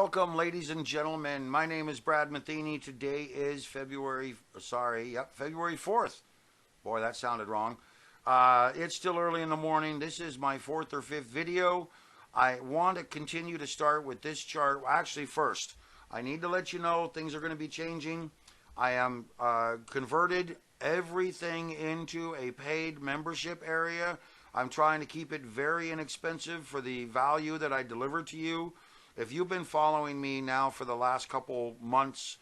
Welcome, ladies and gentlemen. My name is Brad Matheny. Today is February 4th. Boy, that sounded wrong. It's still early in the morning. This is my fourth or fifth video. I want to continue to start with this chart. Actually, first, I need to let you know things are going to be changing. I am converted everything into a paid membership area. I'm trying to keep it very inexpensive for the value that I deliver to you. If you've been following me now for the last couple months,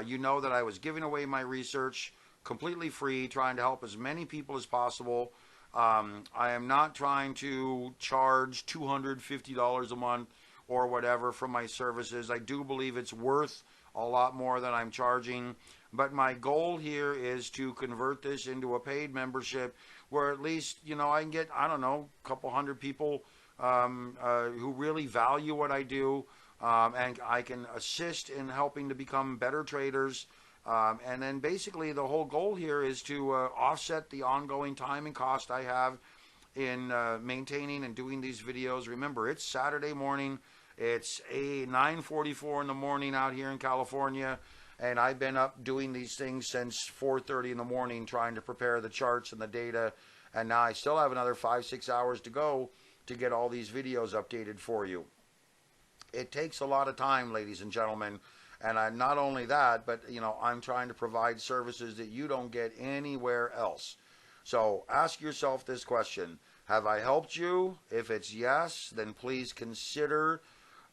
you know that I was giving away my research completely free, trying to help as many people as possible. I am not trying to charge $250 a month or whatever for my services. I do believe it's worth a lot more than I'm charging. But my goal here is to convert this into a paid membership where at least, I can get, a couple hundred people who really value what I do, and I can assist in helping to become better traders. And then basically the whole goal here is to offset the ongoing time and cost I have in maintaining and doing these videos. Remember, it's Saturday morning. It's 9:44 in the morning out here in California, and I've been up doing these things since 4:30 in the morning trying to prepare the charts and the data, and now I still have another 5-6 hours to go to get all these videos updated for you. It takes a lot of time, ladies and gentlemen, and not only that, but I'm trying to provide services that you don't get anywhere else. So ask yourself this question: have I helped you? If it's yes, then please consider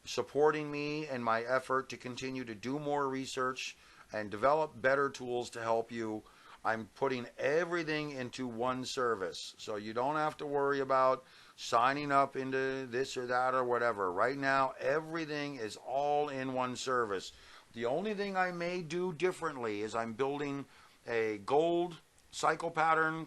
supporting me in my effort to continue to do more research and develop better tools to help you. I'm putting everything into one service, so you don't have to worry about signing up into this or that or whatever. Right now, everything is all in one service. The only thing I may do differently is I'm building a gold cycle pattern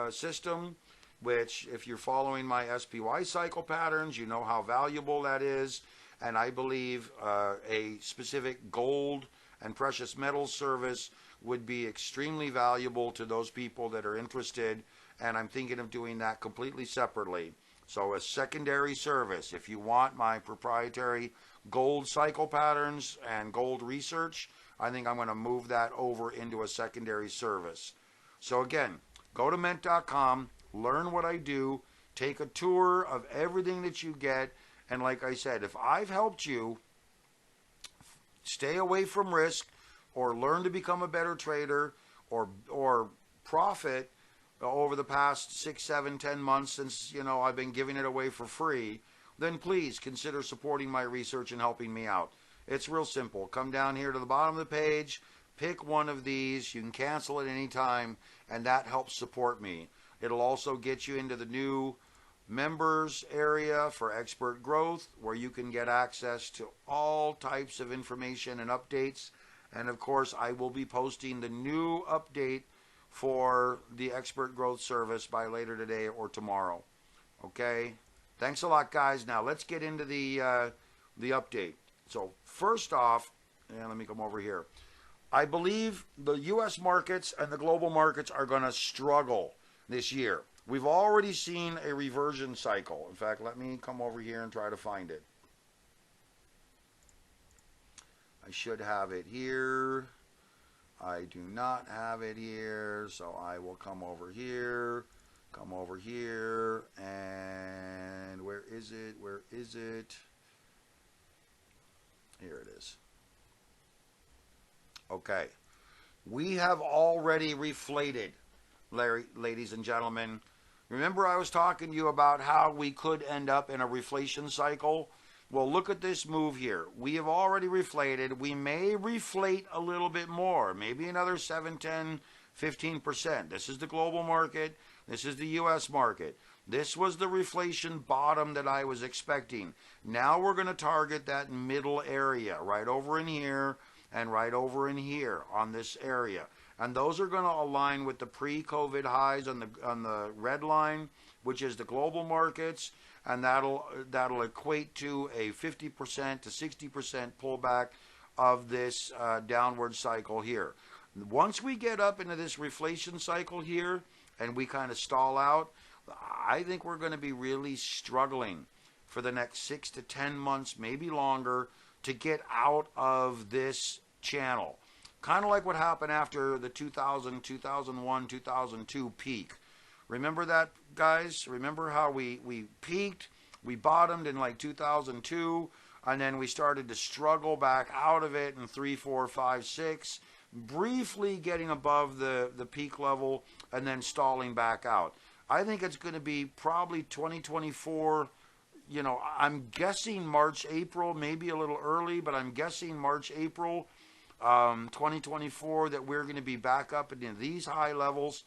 system, which if you're following my SPY cycle patterns, you know how valuable that is. And I believe a specific gold and precious metals service would be extremely valuable to those people that are interested, and I'm thinking of doing that completely separately. So a secondary service, if you want my proprietary gold cycle patterns and gold research, I think I'm going to move that over into a secondary service. So again, go to MENT.com, learn what I do, take a tour of everything that you get, and like I said, if I've helped you stay away from risk or learn to become a better trader or profit over the past 6, 7, 10 months since, I've been giving it away for free, then please consider supporting my research and helping me out. It's real simple. Come down here to the bottom of the page, pick one of these. You can cancel at any time, and that helps support me. It'll also get you into the new members area for expert growth, where you can get access to all types of information and updates. And of course, I will be posting the new update for the expert growth service by later today or tomorrow. Okay, thanks a lot, guys. Now let's get into the update. So first off, and let me come over here, I believe the US markets and the global markets are going to struggle this year. We've already seen a reversion cycle. In fact, let me come over here and try to find it. I should have it here. I do not have it here, so I will come over here, and where is it? Where is it? Here it is. Okay. We have already reflated, ladies and gentlemen. Remember I was talking to you about how we could end up in a reflation cycle? Well, look at this move here. We have already reflated. We may reflate a little bit more, maybe another 7, 10, 15%. This is the global market. This is the U.S. market. This was the reflation bottom that I was expecting. Now we're going to target that middle area right over in here and right over in here on this area. And those are going to align with the pre-COVID highs on the red line, which is the global markets, and that'll equate to a 50% to 60% pullback of this downward cycle here. Once we get up into this reflation cycle here and we kind of stall out, I think we're going to be really struggling for the next 6 to 10 months, maybe longer, to get out of this channel. Kind of like what happened after the 2000, 2001, 2002 peak. Remember that, guys? Remember how we peaked, we bottomed in like 2002, and then we started to struggle back out of it in 3, 4, 5, 6, briefly getting above the peak level and then stalling back out. I think it's going to be probably 2024. You know, I'm guessing March, April, maybe a little early, but I'm guessing March, April 2024 that we're going to be back up into these high levels,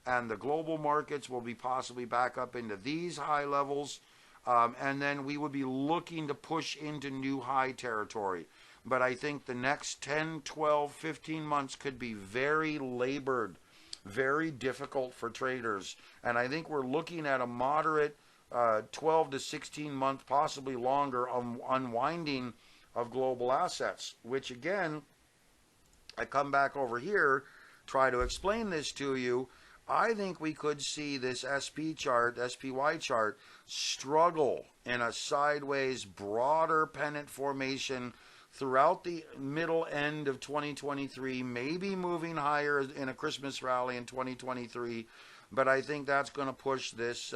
and the global markets will be possibly back up into these high levels, and then we would be looking to push into new high territory. But I think the next 10, 12, 15 months could be very labored, very difficult for traders, and I think we're looking at a moderate 12 to 16 month, possibly longer, unwinding of global assets, which again, I come back over here, try to explain this to you. I think we could see this SP chart, SPY chart, struggle in a sideways, broader pennant formation throughout the middle end of 2023, maybe moving higher in a Christmas rally in 2023. But I think that's going to push this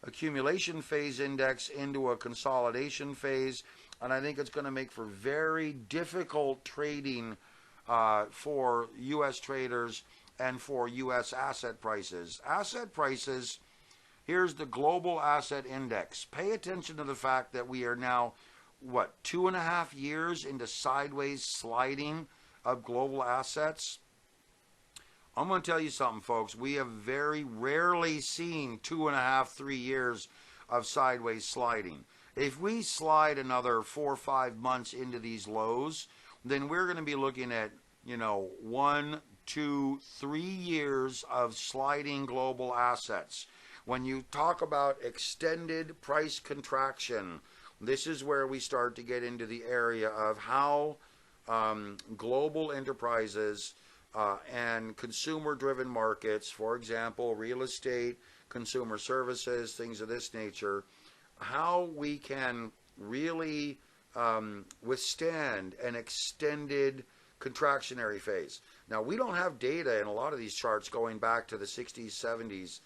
accumulation phase index into a consolidation phase. And I think it's going to make for very difficult trading for U.S. traders and for U.S. asset prices. Asset prices, here's the global asset index. Pay attention to the fact that we are now, 2.5 years into sideways sliding of global assets? I'm going to tell you something, folks. We have very rarely seen 2.5, 3 years of sideways sliding. If we slide another 4 or 5 months into these lows, then we're going to be looking at, 1, 2, 3 years of sliding global assets. When you talk about extended price contraction, this is where we start to get into the area of how global enterprises and consumer-driven markets, for example, real estate, consumer services, things of this nature, how we can really withstand an extended contractionary phase. Now, we don't have data in a lot of these charts going back to the 60s, 70s,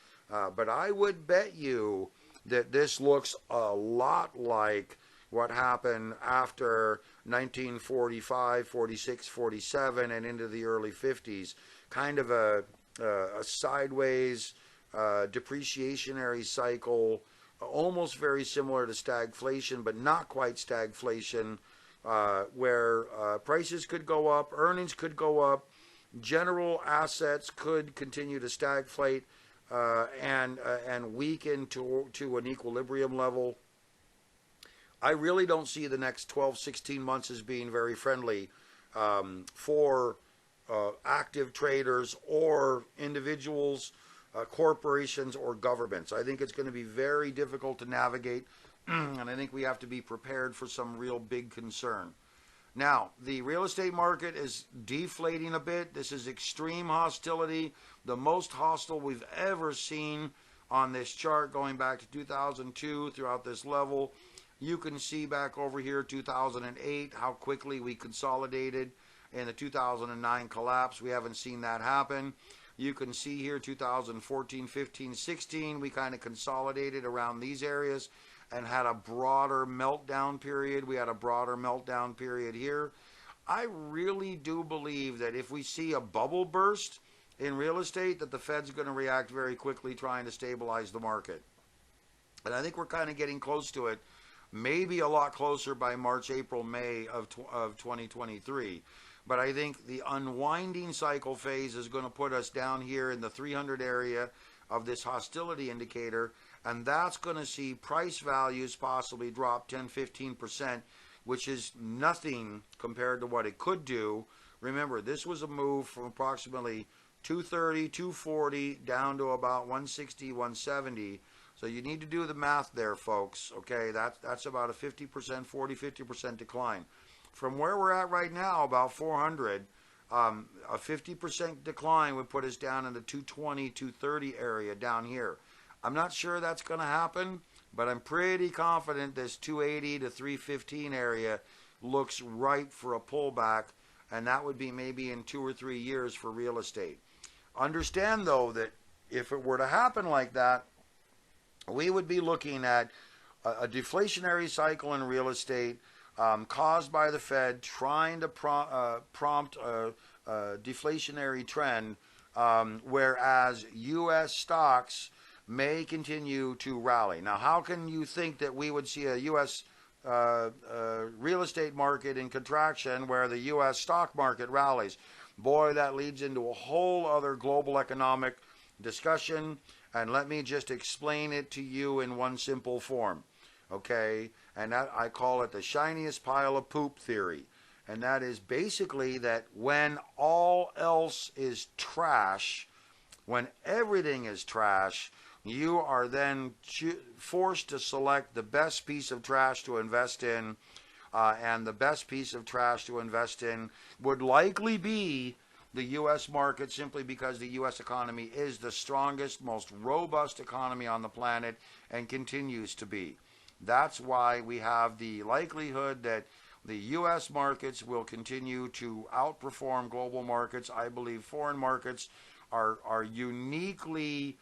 but I would bet you that this looks a lot like what happened after 1945, 46, 47, and into the early 50s. Kind of a sideways depreciationary cycle, almost very similar to stagflation, but not quite stagflation, where prices could go up, earnings could go up, general assets could continue to stagflate and weaken to an equilibrium level. I really don't see the next 12, 16 months as being very friendly for active traders or individuals, corporations, or governments. I think it's going to be very difficult to navigate, and I think we have to be prepared for some real big concern. Now, the real estate market is deflating a bit. This is extreme hostility, the most hostile we've ever seen on this chart going back to 2002 throughout this level. You can see back over here 2008 how quickly we consolidated in the 2009 collapse. We haven't seen that happen. You can see here 2014, 15, 16 we kind of consolidated around these areas and had a broader meltdown period. We had a broader meltdown period here. I really do believe that if we see a bubble burst in real estate, that the Fed's going to react very quickly trying to stabilize the market. And I think we're kind of getting close to it, maybe a lot closer by March, April, May of 2023. But I think the unwinding cycle phase is going to put us down here in the 300 area of this hostility indicator, and that's going to see price values possibly drop 10, 15%, which is nothing compared to what it could do. Remember, this was a move from approximately 230, 240 down to about 160, 170. So you need to do the math there, folks. Okay, that's about a 50%, 40, 50% decline. From where we're at right now, about 400, a 50% decline would put us down in the 220, 230 area down here. I'm not sure that's going to happen, but I'm pretty confident this 280 to 315 area looks ripe for a pullback, and that would be maybe in 2 or 3 years for real estate. Understand, though, that if it were to happen like that, we would be looking at a deflationary cycle in real estate caused by the Fed trying to prompt a deflationary trend, whereas U.S. stocks may continue to rally. Now, how can you think that we would see a U.S. Real estate market in contraction where the U.S. stock market rallies? Boy, that leads into a whole other global economic discussion, and let me just explain it to you in one simple form, okay? And that, I call it the shiniest pile of poop theory. And that is basically that when all else is trash, when everything is trash, you are then forced to select the best piece of trash to invest in, and the best piece of trash to invest in would likely be the U.S. market, simply because the U.S. economy is the strongest, most robust economy on the planet and continues to be. That's why we have the likelihood that the U.S. markets will continue to outperform global markets. I believe foreign markets are uniquely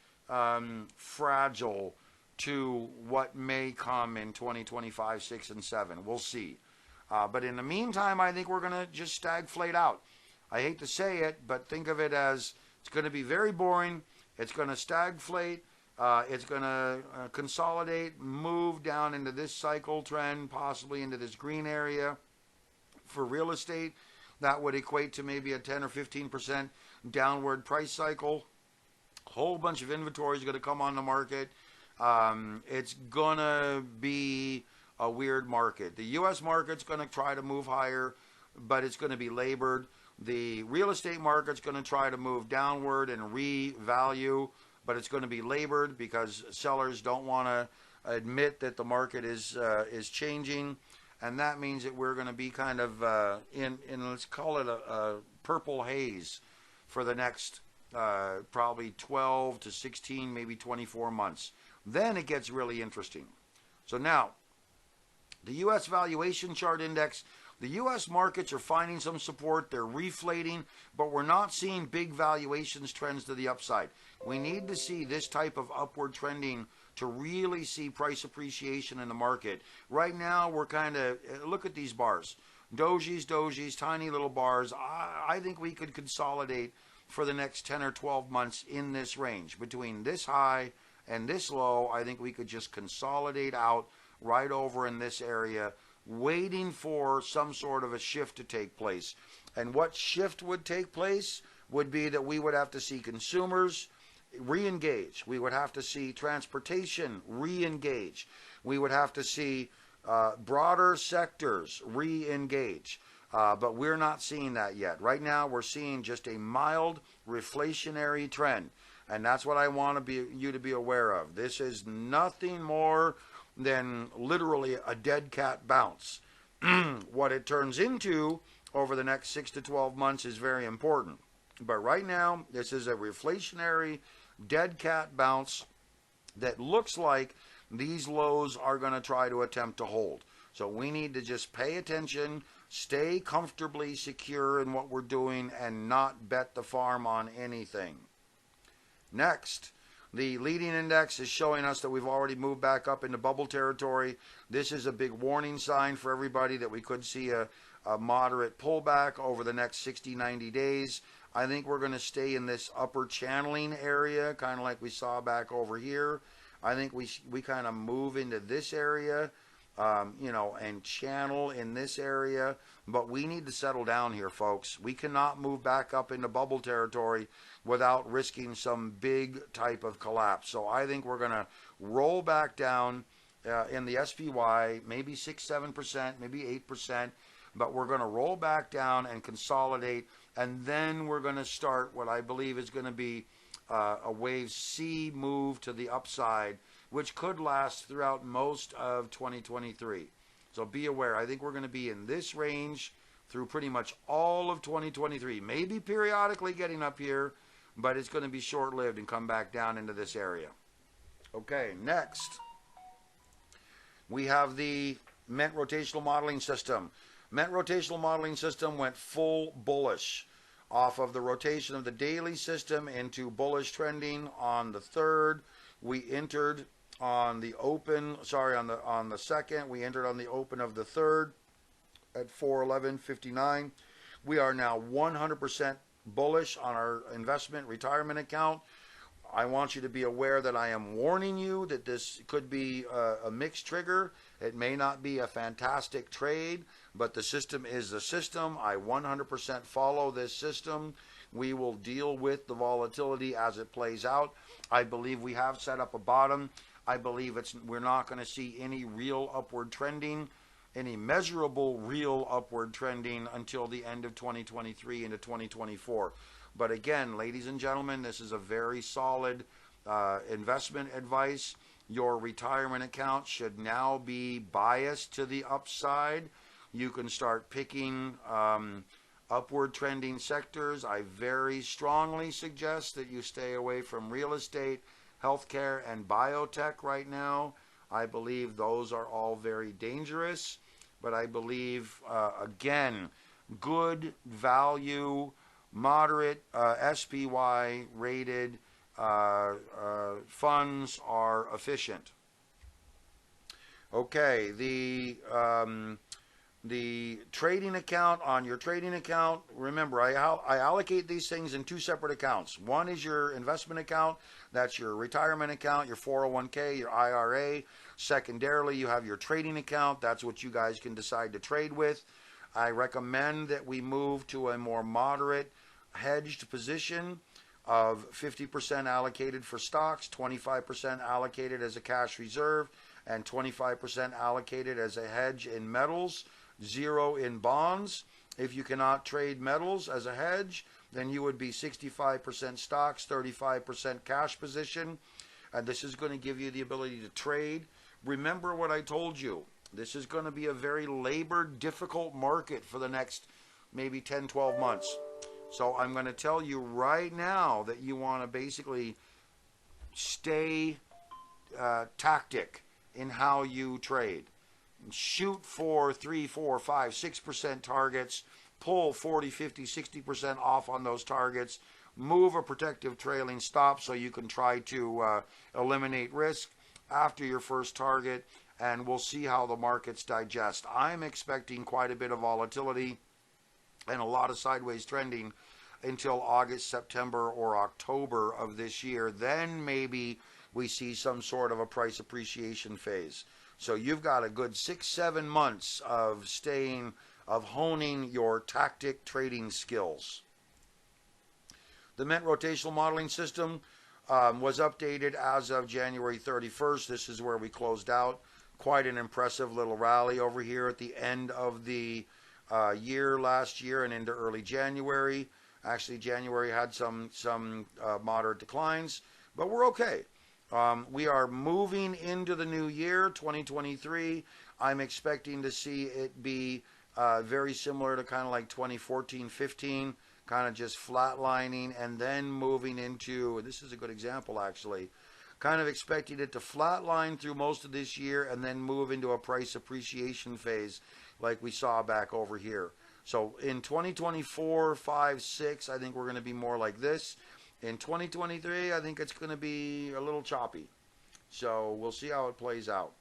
fragile to what may come in 2025, 6, and 7. We'll see. But in the meantime, I think we're going to just stagflate out. I hate to say it, but think of it as it's going to be very boring. It's going to stagflate. It's going to consolidate, move down into this cycle trend, possibly into this green area. For real estate, that would equate to maybe a 10 or 15% downward price cycle. A whole bunch of inventory is going to come on the market. It's going to be a weird market. The U.S. market's going to try to move higher, but it's going to be labored. The real estate market's going to try to move downward and revalue, but it's going to be labored because sellers don't want to admit that the market is changing, and that means that we're going to be kind of in let's call it a purple haze for the next probably 12 to 16, maybe 24 months. Then it gets really interesting. So now, the U.S. valuation chart index, the U.S. markets are finding some support. They're reflating, but we're not seeing big valuations trends to the upside. We need to see this type of upward trending to really see price appreciation in the market. Right now, we're kind of, look at these bars. Dojis, tiny little bars. I think we could consolidate for the next 10 or 12 months in this range. Between this high and this low, I think we could just consolidate out right over in this area, waiting for some sort of a shift to take place. And what shift would take place would be that we would have to see consumers re-engage. We would have to see transportation re-engage. We would have to see broader sectors re-engage. But we're not seeing that yet. Right now, we're seeing just a mild reflationary trend. And that's what I want you to be aware of. This is nothing more than literally a dead cat bounce. What it turns into over the next 6 to 12 months is very important. But right now, this is a reflationary dead cat bounce that looks like these lows are going to try to attempt to hold. So we need to just pay attention, stay comfortably secure in what we're doing, and not bet the farm on anything. Next, the leading index is showing us that we've already moved back up into bubble territory. This is a big warning sign for everybody that we could see a moderate pullback over the next 60, 90 days. I think we're going to stay in this upper channeling area, kind of like we saw back over here. I think we kind of move into this area, and channel in this area. But we need to settle down here, folks. We cannot move back up into bubble territory without risking some big type of collapse. So I think we're going to roll back down in the SPY, maybe 6, 7%, maybe 8%. But we're going to roll back down and consolidate. And then we're going to start what I believe is going to be a wave C move to the upside, which could last throughout most of 2023. So be aware. I think we're going to be in this range through pretty much all of 2023. Maybe periodically getting up here, but it's going to be short-lived and come back down into this area. Okay, next, we have the MENT Rotational Modeling System. MENT Rotational Modeling System went full bullish off of the rotation of the daily system into bullish trending on the 3rd. We entered on the open, on the 2nd. We entered on the open of the 3rd at 411.59. We are now 100% bullish on our investment retirement account. I want you to be aware that I am warning you that this could be a mixed trigger. It may not be a fantastic trade, but the system is the system. I 100% follow this system. We will deal with the volatility as it plays out. I believe we have set up a bottom. I believe we're not going to see any real upward trending, any measurable real upward trending until the end of 2023 into 2024. But again, ladies and gentlemen, this is a very solid investment advice. Your retirement account should now be biased to the upside. You can start picking upward trending sectors. I very strongly suggest that you stay away from real estate, healthcare, and biotech right now. I believe those are all very dangerous. But I believe, again, good value, moderate SPY rated funds are efficient. Okay, the trading account, on your trading account, remember I allocate these things in two separate accounts. One is your investment account, that's your retirement account, your 401k, your IRA. Secondarily, you have your trading account, that's what you guys can decide to trade with. I recommend that we move to a more moderate hedged position of 50% allocated for stocks, 25% allocated as a cash reserve, and 25% allocated as a hedge in metals, 0 in bonds. If you cannot trade metals as a hedge, then you would be 65% stocks, 35% cash position, and this is going to give you the ability to trade. Remember what I told you. This is going to be a very labored, difficult market for the next maybe 10, 12 months. So I'm going to tell you right now that you want to basically stay tactic in how you trade. Shoot for 3, 4, 5, 6% targets. Pull 40, 50, 60% off on those targets. Move a protective trailing stop so you can try to eliminate risk after your first target. And we'll see how the markets digest. I'm expecting quite a bit of volatility and a lot of sideways trending until August, September, or October of this year. Then maybe we see some sort of a price appreciation phase. So you've got a good 6-7 months of honing your tactic trading skills. The MENT Rotational Modeling System was updated as of January 31st. This is where we closed out. Quite an impressive little rally over here at the end of the year last year and into early January. Actually, January had some moderate declines, but we're okay. We are moving into the new year, 2023. I'm expecting to see it be very similar to kind of like 2014-15, kind of just flatlining and then moving into, this is a good example actually, kind of expecting it to flatline through most of this year and then move into a price appreciation phase like we saw back over here. So in 2024, 5, 6, I think we're going to be more like this. In 2023, I think it's going to be a little choppy. So we'll see how it plays out.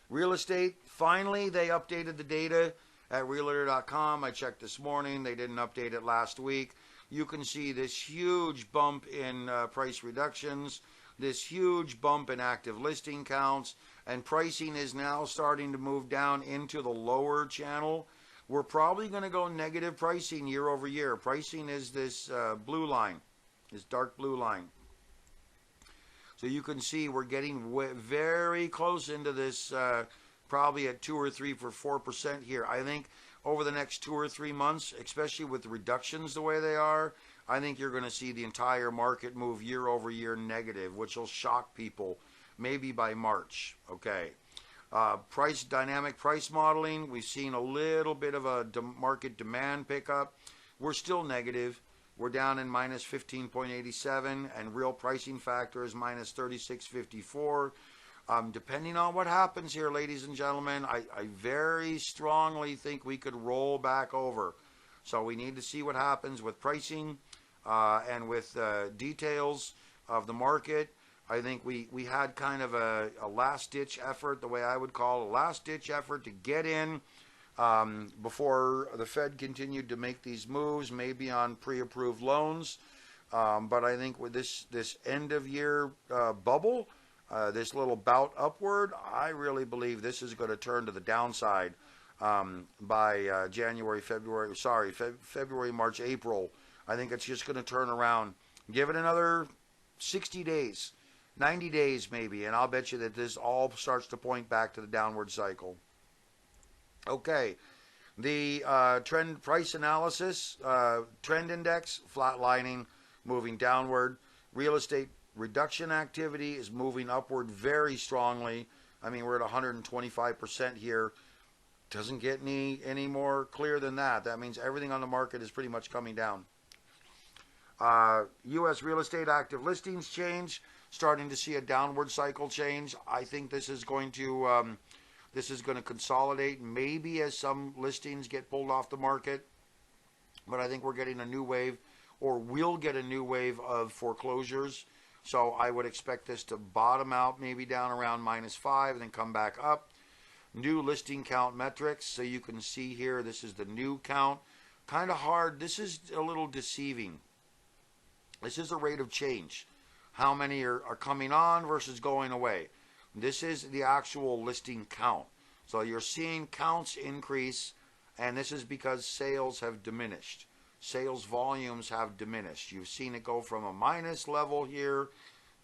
Real estate, finally, they updated the data at realtor.com. I checked this morning. They didn't update it last week. You can see this huge bump in price reductions, this huge bump in active listing counts, and pricing is now starting to move down into the lower channel. We're probably going to go negative pricing year over year. Pricing is this blue line, this dark blue line. So you can see we're getting very close into this, probably at 2 or 3 for 4% here. I think over the next 2 or 3 months, especially with reductions the way they are, I think you're going to see the entire market move year over year negative, which will shock people maybe by March. Okay. Dynamic price modeling, we've seen a little bit of a market demand pickup. We're still negative. We're down in minus 15.87, and real pricing factor is minus 36.54. Depending on what happens here, ladies and gentlemen, I very strongly think we could roll back over. So we need to see what happens with pricing and with details of the market. I think we had kind of a last-ditch effort, the way I would call it, a last-ditch effort to get in before the Fed continued to make these moves, maybe on pre-approved loans. But I think with this end-of-year bubble, this little bout upward, I really believe this is going to turn to the downside by February, March, April. I think it's just going to turn around. Give it another 60 days, 90 days maybe, and I'll bet you that this all starts to point back to the downward cycle. Okay, the trend price analysis, trend index, flatlining, moving downward. Real estate reduction activity is moving upward very strongly. I mean, we're at 125% here. Doesn't get any more clear than that. That means everything on the market is pretty much coming down. U.S. real estate active listings change, starting to see a downward cycle change. I think this is going to consolidate, maybe as some listings get pulled off the market. But I think we're getting a new wave, or will get a new wave of foreclosures. So I would expect this to bottom out maybe down around -5 and then come back up. New listing count metrics. So you can see here, this is the new count. Kind of hard. This is a little deceiving. This is the rate of change. How many are coming on versus going away. This is the actual listing count. So you're seeing counts increase, and this is because sales have diminished. Sales volumes have diminished. You've seen it go from a minus level here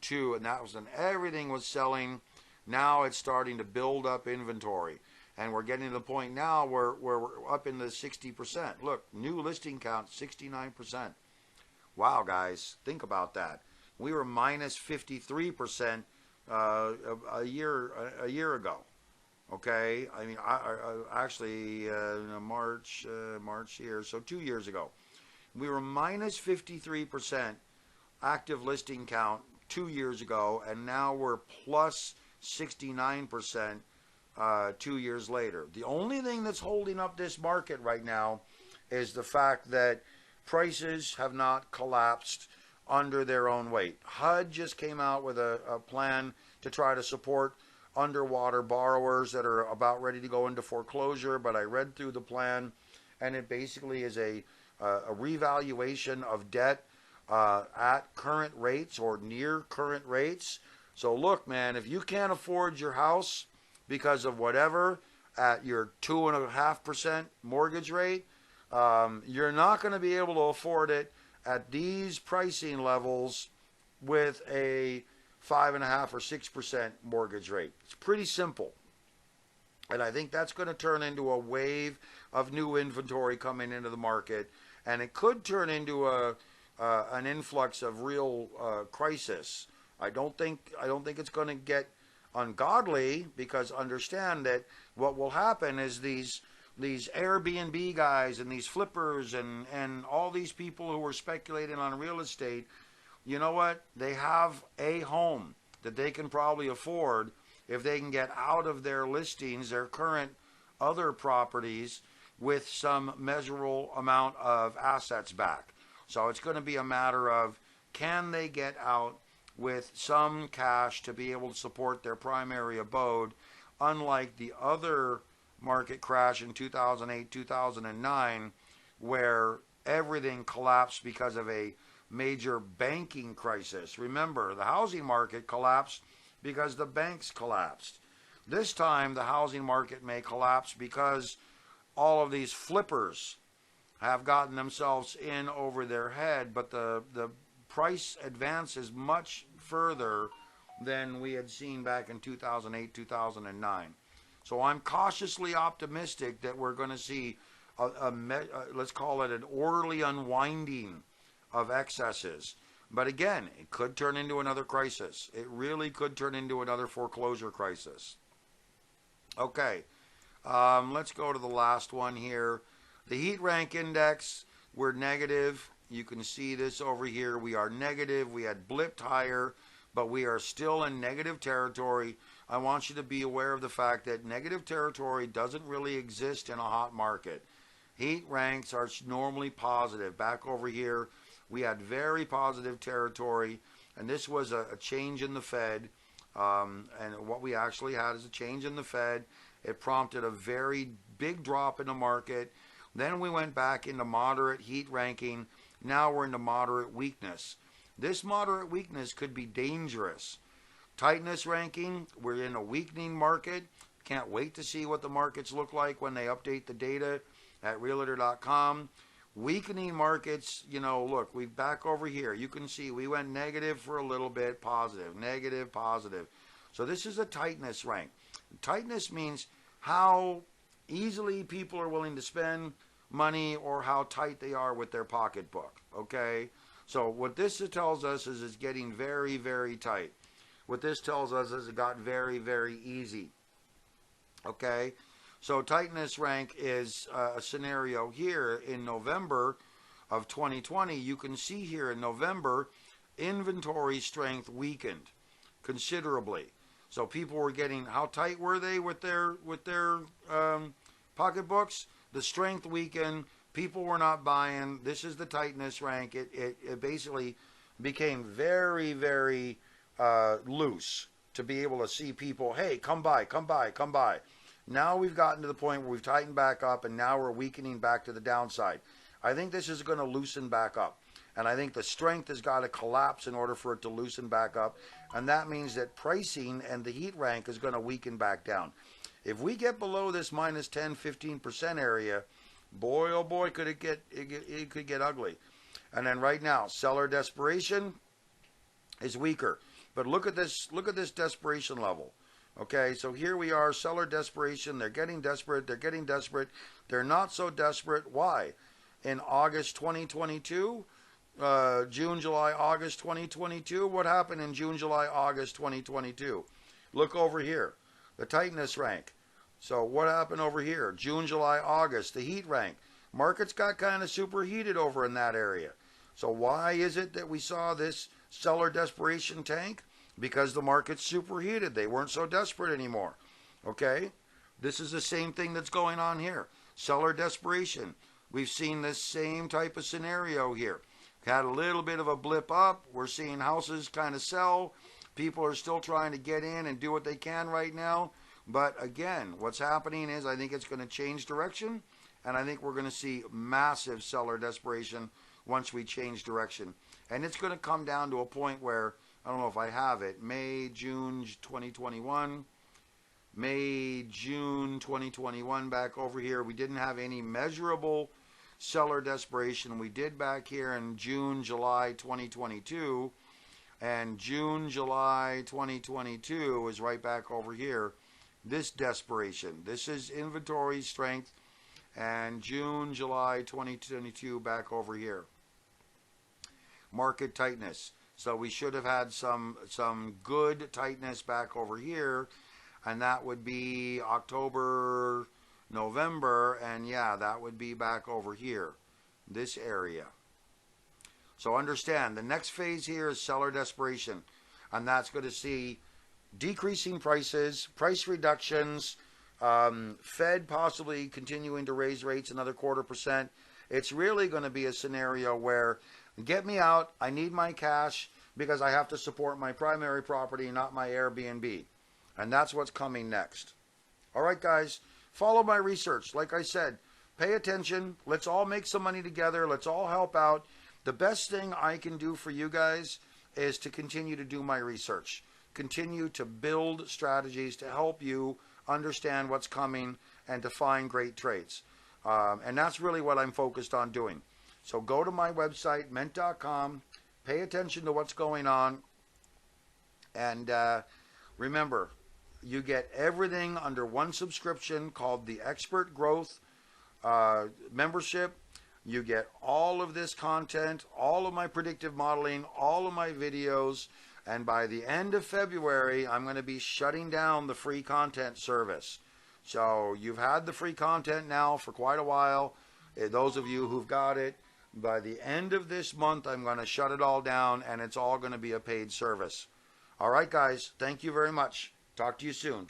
to, and that was when everything was selling. Now it's starting to build up inventory. And we're getting to the point now where we're up in the 60%. Look, new listing count, 69%. Wow, guys, think about that. We were minus 53% a year ago. Okay, I mean, actually, March here, so 2 years ago. We were minus 53% active listing count 2 years ago, and now we're plus 69% 2 years later. The only thing that's holding up this market right now is the fact that prices have not collapsed under their own weight. HUD just came out with a plan to try to support underwater borrowers that are about ready to go into foreclosure, but I read through the plan, and it basically is a revaluation of debt at current rates or near current rates. So look, man, if you can't afford your house because of whatever at your 2.5% mortgage rate, you're not going to be able to afford it at these pricing levels with a 5.5 or 6% mortgage rate. It's pretty simple. And I think that's going to turn into a wave of new inventory coming into the market, and it could turn into an influx of real crisis. I don't think it's going to get ungodly, because understand that what will happen is these Airbnb guys and these flippers and all these people who are speculating on real estate, you know what? They have a home that they can probably afford if they can get out of their listings, their current other properties, with some measurable amount of assets back. So it's going to be a matter of, can they get out with some cash to be able to support their primary abode, unlike the other market crash in 2008, 2009, where everything collapsed because of a major banking crisis. Remember, the housing market collapsed because the banks collapsed. This time, the housing market may collapse because all of these flippers have gotten themselves in over their head, but the price advance is much further than we had seen back in 2008, 2009. So I'm cautiously optimistic that we're going to see let's call it an orderly unwinding of excesses. But again, it could turn into another crisis. It really could turn into another foreclosure crisis. Okay, let's go to the last one here. The heat rank index, we're negative. You can see this over here. We are negative. We had blipped higher, but we are still in negative territory. I want you to be aware of the fact that negative territory doesn't really exist in a hot market. Heat ranks are normally positive. Back over here, we had very positive territory, and this was a change in the Fed. And what we actually had is a change in the Fed. It prompted a very big drop in the market. Then we went back into moderate heat ranking. Now we're into moderate weakness. This moderate weakness could be dangerous. Tightness ranking, we're in a weakening market. Can't wait to see what the markets look like when they update the data at realtor.com. Weakening markets, you know, look, we back over here. You can see we went negative for a little bit, positive, negative, positive. So this is a tightness rank. Tightness means how easily people are willing to spend money or how tight they are with their pocketbook, okay? So what this tells us is it's getting very, very tight. What this tells us is it got very, very easy, okay? So tightness rank is a scenario here in November of 2020. You can see here in November, inventory strength weakened considerably. So people were getting, how tight were they with their pocketbooks? The strength weakened. People were not buying. This is the tightness rank. It basically became very, very loose to be able to see people, hey, come buy, come buy, come buy. Now we've gotten to the point where we've tightened back up and now we're weakening back to the downside. I think this is going to loosen back up. And I think the strength has got to collapse in order for it to loosen back up. And that means that pricing and the heat rank is going to weaken back down. If we get below this minus 10, 15% area, boy, oh boy, could it could get ugly. And then right now, seller desperation is weaker. But look at this desperation level. Okay, so here we are, seller desperation. They're getting desperate. They're getting desperate. They're not so desperate. Why? In August 2022, June, July, August 2022, what happened in June, July, August 2022? Look over here, the tightness rank. So what happened over here? June, July, August, the heat rank. Markets got kind of superheated over in that area. So why is it that we saw this seller desperation tank? Because the market's superheated. They weren't so desperate anymore. Okay? This is the same thing that's going on here. Seller desperation. We've seen this same type of scenario here. Had a little bit of a blip up. We're seeing houses kind of sell. People are still trying to get in and do what they can right now. But again, what's happening is I think it's going to change direction. And I think we're going to see massive seller desperation once we change direction. And it's going to come down to a point where, I don't know if I have it, May, June 2021. May, June 2021 back over here. We didn't have any measurable seller desperation. We did back here in June, July 2022. And June, July 2022 is right back over here. This desperation. This is inventory strength. And June, July 2022 back over here. Market tightness. So we should have had some good tightness back over here, and that would be October, November, and yeah, that would be back over here, this area. So understand, the next phase here is seller desperation, and that's going to see decreasing prices, price reductions, Fed possibly continuing to raise rates another 0.25%. It's really going to be a scenario where get me out. I need my cash because I have to support my primary property, not my Airbnb. And that's what's coming next. All right, guys, follow my research. Like I said, pay attention. Let's all make some money together. Let's all help out. The best thing I can do for you guys is to continue to do my research. Continue to build strategies to help you understand what's coming and to find great trades. And that's really what I'm focused on doing. So go to my website, MENT.com, pay attention to what's going on, and remember, you get everything under one subscription called the Expert Growth membership. You get all of this content, all of my predictive modeling, all of my videos, and by the end of February, I'm going to be shutting down the free content service. So you've had the free content now for quite a while. Those of you who've got it, by the end of this month, I'm going to shut it all down, and it's all going to be a paid service. All right, guys, thank you very much. Talk to you soon.